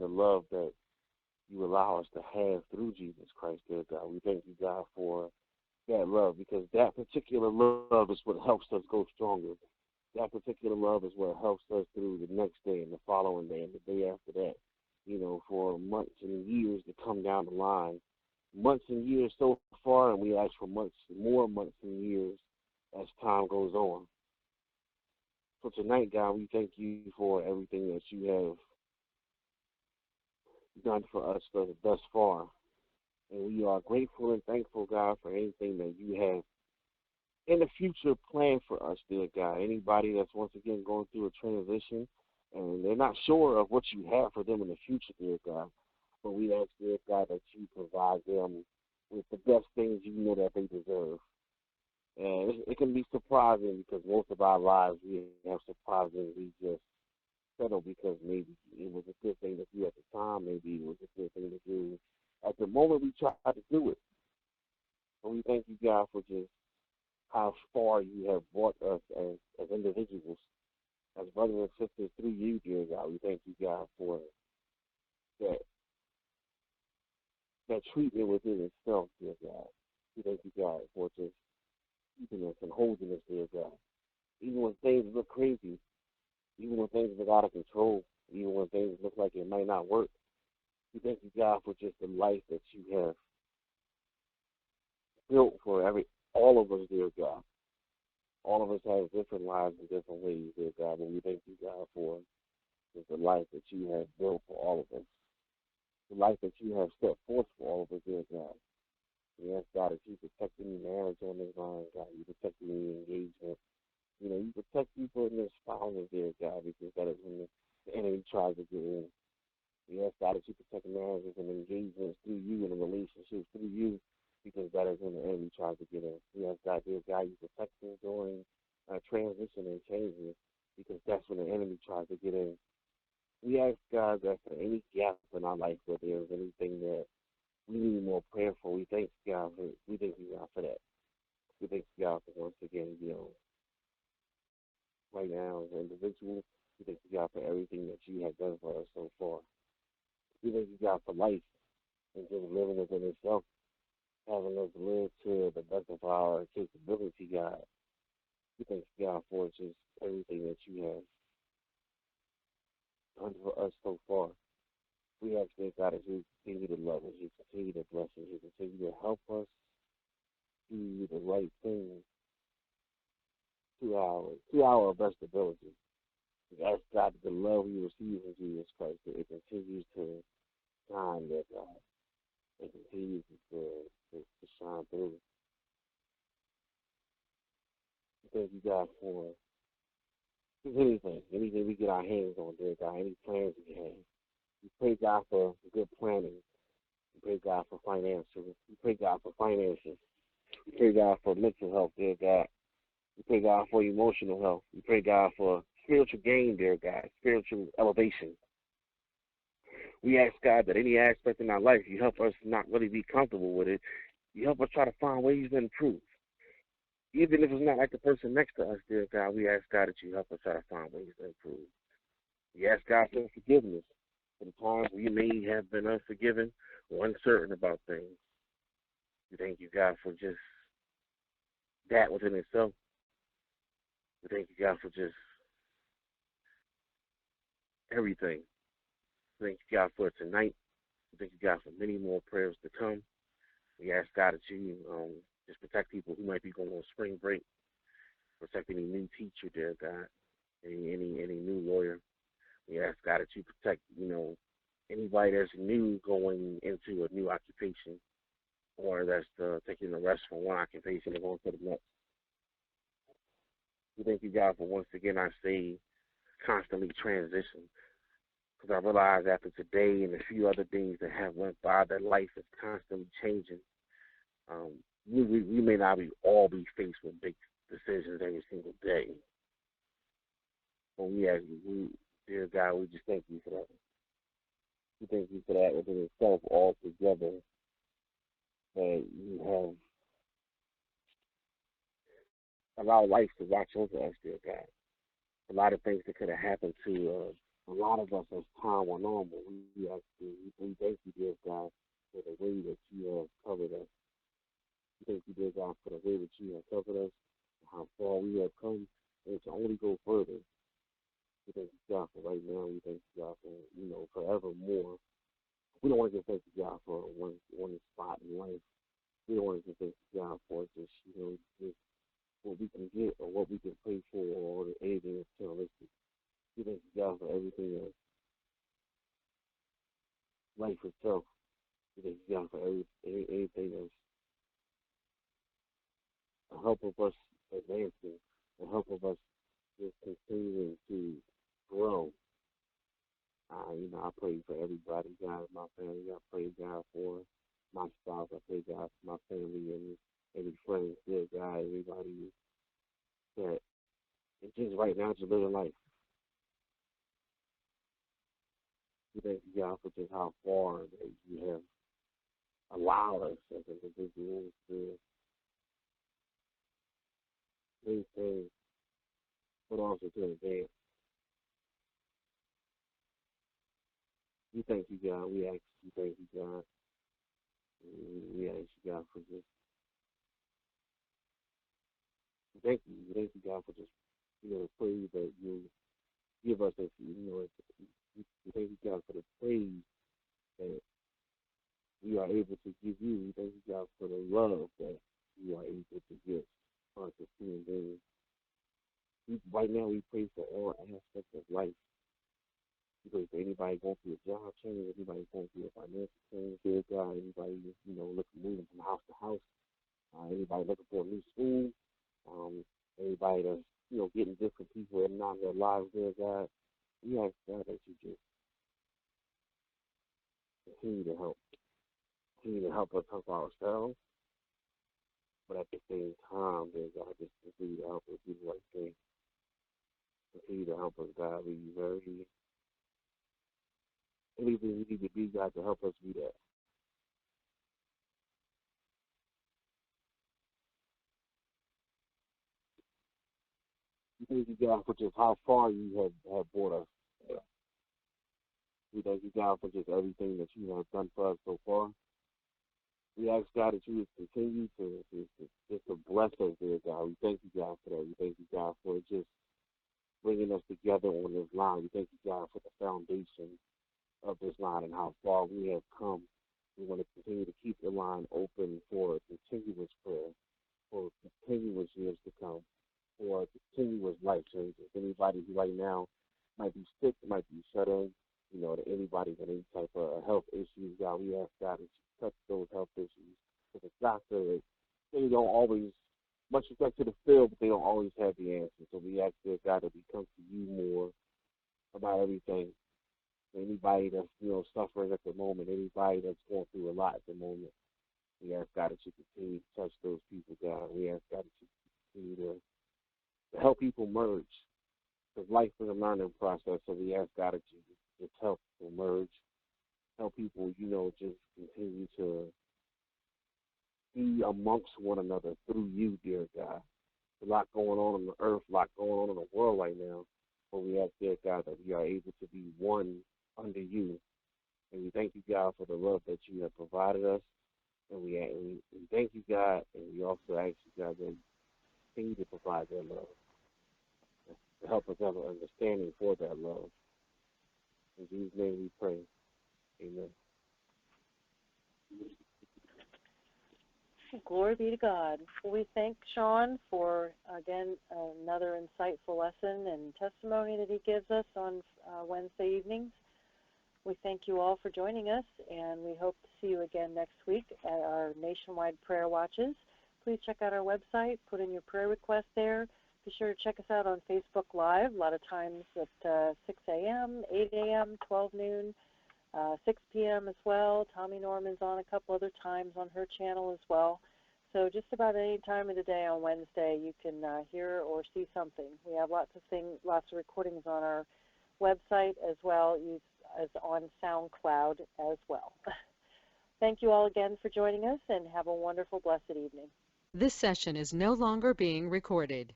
love that you allow us to have through Jesus Christ, dear God. We thank you, God, for that love because that particular love is what helps us go stronger. That particular love is what helps us through the next day and the following day and the day after that. For months and years to come down the line. Months and years so far, and we ask for more months and years as time goes on. So tonight, God, we thank you for everything that you have done for us thus far. And we are grateful and thankful, God, for anything that you have in the future planned for us, dear God. Anybody that's once again going through a transition and they're not sure of what you have for them in the future, dear God. But we ask, dear God, that you provide them with the best things you know that they deserve. And it can be surprising because most of our lives we have surprising. We just settle because maybe it was a good thing to do at the time. Maybe it was a good thing to do at the moment we tried to do it. But we thank you, God, for just how far you have brought us as individuals, as brothers and sisters through you, dear God. We thank you, God, for that treatment within itself, dear God. We thank you, God, for just keeping us and holding us, dear God. Even when things look crazy, even when things look out of control, even when things look like it might not work, we thank you, God, for just the life that you have built for all of us, dear God. All of us have different lives in different ways, dear God, but we thank you, God, for just the life that you have built for all of us, the life that you have set forth for all of us, dear God. We ask, God, that you protect any marriage on this line, God. You protect any engagement. You protect people in their spouses, dear God, because that is when the enemy tries to get in. We ask, God, that you protect marriages and engagements through you and the relationships through you, because that is when the enemy tries to get in. We ask, God, dear God, you protect them during transition and changes, because that's when the enemy tries to get in. We ask, God, that for any gap in our life where there is anything that we need more prayer for, we thank you, God, for that. We thank you, God, for once again, right now as an individual, we thank you, God, for everything that you have done for us so far. We thank you, God, for life and just living within itself, having us live to the best of our capability, God. We thank you, God, for just everything that you have done for us so far. We ask, dear God, that you continue to love us, you continue to bless us, you continue to help us do the right thing to our best ability. We ask, God, that the love we receive from Jesus Christ, that it continues to shine, dear God. It continues to shine through. Thank you, God, for just anything we get our hands on, dear God, any plans we have. We pray, God, for good planning. We pray, God, for finances. We pray, God, for finances. We pray, God, for mental health, dear God. We pray, God, for emotional health. We pray, God, for spiritual gain, dear God, spiritual elevation. We ask, God, that any aspect in our life, you help us not really be comfortable with it. You help us try to find ways to improve. Even if it's not like the person next to us, dear God, we ask, God, that you help us try to find ways to improve. We ask, God, for forgiveness for the times we may have been unforgiven or uncertain about things. We thank you, God, for just that within itself. We thank you, God, for just everything. We thank you, God, for tonight. We thank you, God, for many more prayers to come. We ask, God, that you just protect people who might be going on spring break. Protect any new teacher, dear God, any new lawyer. We ask, God, that you protect, anybody that's new going into a new occupation or that's taking a rest from one occupation and going to the next. We thank you, God, for once again I say constantly transition, because I realize after today and a few other things that have went by that life is constantly changing. We may not all be faced with big decisions every single day. But dear God, we just thank you for that. We thank you for that within itself altogether, that you have allowed life to watch over us, dear God. A lot of things that could have happened to a lot of us, as time went on, but we thank you, dear God, for the way that you have covered us. We thank you, dear God, for the way that you have covered us, how far we have come, and to only go further. We thank you, God, for right now. We thank you, God, for, forevermore. We don't want to just thank you, God, for one spot in life. We don't want to just thank you, God, for just, just what we can get or what we can pray for or anything that's materialistic. We thank you, God, for everything that's life itself. We thank you, God, for anything that's a help of us advancing, a help of us just continuing to grow. I pray for everybody, God, my family. I pray, God, for my spouse. I pray, God, for my family and every friend, dear God, everybody that is just right now just living life. We thank you, God, for just how far that you have allowed us as individuals to maintain, but also to advance. We thank you, God. We ask you, thank you, God. We ask you, God, for just thank you. Thank you, God, for just the praise that you give us. As we thank you, God, for the praise that we are able to give you. We thank you, God, for the love that we are able to give us as human beings. Right now, we pray for all aspects of life. We pray for anybody going through a job change, anybody going through a financial change, dear God, anybody, looking moving from house to house, anybody looking for a new school, anybody that's, getting different people in and out of their lives, dear God. We ask God that you just continue to help. Continue to help us help ourselves, but at the same time, dear God, just continue to help us do the right thing. Continue to help us, God. We very anything we need to be, God, to help us be that. We thank you, God, for just how far you have brought us. We thank you, God, for just everything that you have done for us so far. We ask, God, that you would continue to bless us, dear God. We thank you, God, for that. We thank you, God, for just bringing us together on this line. We thank you, God, for the foundation of this line and how far we have come. We want to continue to keep the line open for continuous prayer, for continuous years to come, for continuous life changes. Anybody who right now might be sick, might be shut in, to anybody with any type of health issues, God, we ask God that you touch those health issues. For the doctor, they don't always, much respect to the field, but they don't always have the answer. So we ask, dear God, that we come to you more about everything. Anybody that's, suffering at the moment, anybody that's going through a lot at the moment, we ask God that you continue to touch those people, God. We ask God that you continue to help people merge. Because life is a learning process, so we ask God that you just help people merge, help people, just continue to be amongst one another through you, dear God. There's a lot going on the earth, a lot going on in the world right now. But we ask, dear God, that we are able to be one under you. And we thank you, God, for the love that you have provided us. And we thank you, God, and we also ask you, God, that you continue to provide that love, to help us have an understanding for that love. In Jesus' name we pray. Amen. Glory be to God. We thank Shawn for, again, another insightful lesson and testimony that he gives us on Wednesday evenings. We thank you all for joining us, and we hope to see you again next week at our nationwide prayer watches. Please check out our website, put in your prayer request there. Be sure to check us out on Facebook Live, a lot of times at 6 a.m., 8 a.m., 12 noon, 6 p.m. as well. Tommy Norman's on a couple other times on her channel as well. So just about any time of the day on Wednesday, you can hear or see something. We have lots of recordings on our website as well as on SoundCloud as well. Thank you all again for joining us, and have a wonderful, blessed evening. This session is no longer being recorded.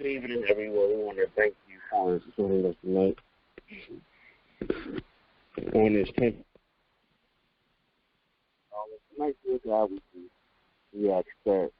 Good evening, everyone. We want to thank you for joining us tonight on this 10th. Tonight, dear God, we ask that